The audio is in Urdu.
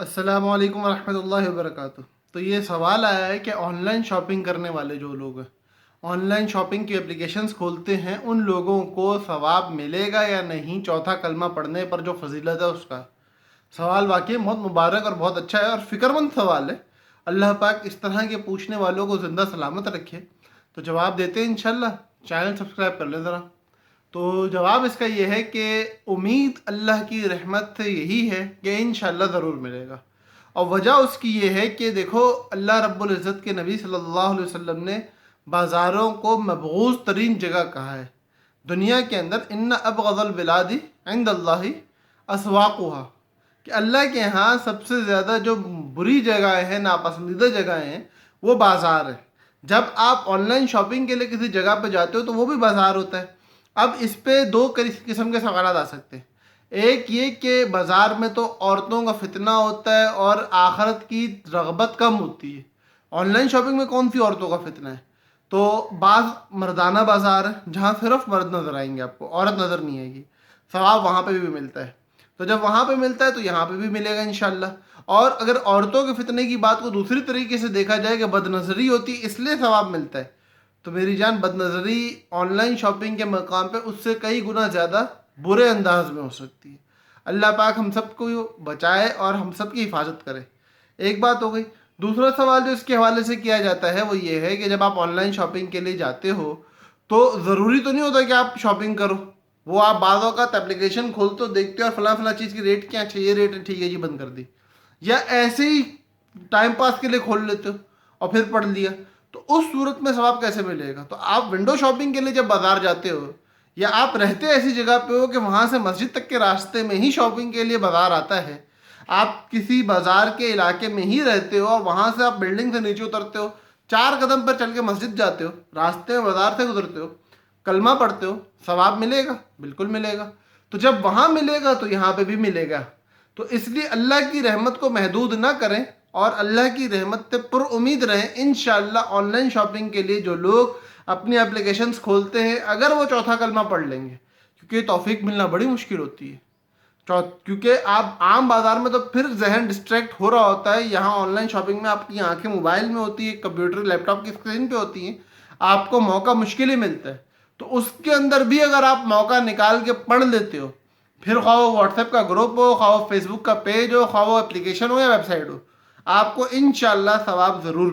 السلام علیکم ورحمۃ اللہ وبرکاتہ۔ تو یہ سوال آیا ہے کہ آن لائن شاپنگ کرنے والے جو لوگ ہیں، آن لائن شاپنگ کی اپلیکیشنز کھولتے ہیں، ان لوگوں کو ثواب ملے گا یا نہیں چوتھا کلمہ پڑھنے پر جو فضیلت ہے اس کا؟ سوال واقعی بہت مبارک اور بہت اچھا ہے اور فکر مند سوال ہے۔ اللہ پاک اس طرح کے پوچھنے والوں کو زندہ سلامت رکھے۔ تو جواب دیتے ہیں انشاءاللہ۔ چینل سبسکرائب کر لیں ذرا۔ تو جواب اس کا یہ ہے کہ امید اللہ کی رحمت سے یہی ہے کہ انشاءاللہ ضرور ملے گا۔ اور وجہ اس کی یہ ہے کہ دیکھو، اللہ رب العزت کے نبی صلی اللہ علیہ وسلم نے بازاروں کو مبغوض ترین جگہ کہا ہے دنیا کے اندر۔ ان ابغض البلاد عند اللہ اسواقها، کہ اللہ کے ہاں سب سے زیادہ جو بری جگہیں ہیں، ناپسندیدہ جگہیں ہیں، وہ بازار ہے۔ جب آپ آن لائن شاپنگ کے لیے کسی جگہ پہ جاتے ہو تو وہ بھی بازار ہوتا ہے۔ اب اس پہ دو قسم کے سوالات آ سکتے ہیں۔ ایک یہ کہ بازار میں تو عورتوں کا فتنہ ہوتا ہے اور آخرت کی رغبت کم ہوتی ہے، آن لائن شاپنگ میں کون سی عورتوں کا فتنہ ہے؟ تو بعض مردانہ بازار ہے جہاں صرف مرد نظر آئیں گے، آپ کو عورت نظر نہیں آئے گی، ثواب وہاں پہ بھی ملتا ہے۔ تو جب وہاں پہ ملتا ہے تو یہاں پہ بھی ملے گا انشاءاللہ۔ اور اگر عورتوں کے فتنے کی بات کو دوسری طریقے سے دیکھا جائے کہ بد نظری ہوتی ہے اس لیے ثواب ملتا ہے، تو میری جان، بد نظری آن لائن شاپنگ کے مقام پہ اس سے کئی گنا زیادہ برے انداز میں ہو سکتی ہے۔ اللہ پاک ہم سب کو بچائے اور ہم سب کی حفاظت کرے۔ ایک بات ہو گئی۔ دوسرا سوال جو اس کے حوالے سے کیا جاتا ہے وہ یہ ہے کہ جب آپ آن لائن شاپنگ کے لیے جاتے ہو تو ضروری تو نہیں ہوتا کہ آپ شاپنگ کرو۔ وہ آپ بعض اوقات اپلیکیشن کھولتے ہو، دیکھتے ہو اور فلاں فلاں چیز کی ریٹ کیا اچھا، یہ ریٹ ہے، ٹھیک ہے جی، بند کر دی، یا ایسے ہی ٹائم پاس کے لیے کھول لیتے ہو اور پھر پڑھ لیا۔ تو اس صورت میں ثواب کیسے ملے گا؟ تو آپ ونڈو شاپنگ کے لیے جب بازار جاتے ہو، یا آپ رہتے ایسی جگہ پہ ہو کہ وہاں سے مسجد تک کے راستے میں ہی شاپنگ کے لیے بازار آتا ہے، آپ کسی بازار کے علاقے میں ہی رہتے ہو اور وہاں سے آپ بلڈنگ سے نیچے اترتے ہو، 4 قدم پر چل کے مسجد جاتے ہو، راستے میں بازار سے گزرتے ہو، کلمہ پڑھتے ہو، ثواب ملے گا، بالکل ملے گا۔ تو جب وہاں ملے گا تو یہاں پہ بھی ملے گا۔ تو اس لیے اللہ کی رحمت کو محدود نہ کریں اور اللہ کی رحمت سے پر امید رہیں۔ انشاءاللہ آن لائن شاپنگ کے لیے جو لوگ اپنی اپلیکیشنز کھولتے ہیں، اگر وہ چوتھا کلمہ پڑھ لیں گے، کیونکہ توفیق ملنا بڑی مشکل ہوتی ہے، کیونکہ آپ عام بازار میں تو پھر ذہن ڈسٹریکٹ ہو رہا ہوتا ہے، یہاں آن لائن شاپنگ میں آپ کی آنکھیں موبائل میں ہوتی ہے، کمپیوٹر لیپ ٹاپ کی اسکرین پہ ہوتی ہیں، آپ کو موقع مشکل ہی ملتا ہے۔ تو اس کے اندر بھی اگر آپ موقع نکال کے پڑھ لیتے ہو، پھر خواہ وہ واٹس ایپ کا گروپ ہو، خواہ وہ فیس بک کا پیج ہو، خواہ وہ اپلیکیشن ہو یا ویب سائٹ ہو، آپ کو انشاءاللہ ثواب ضرور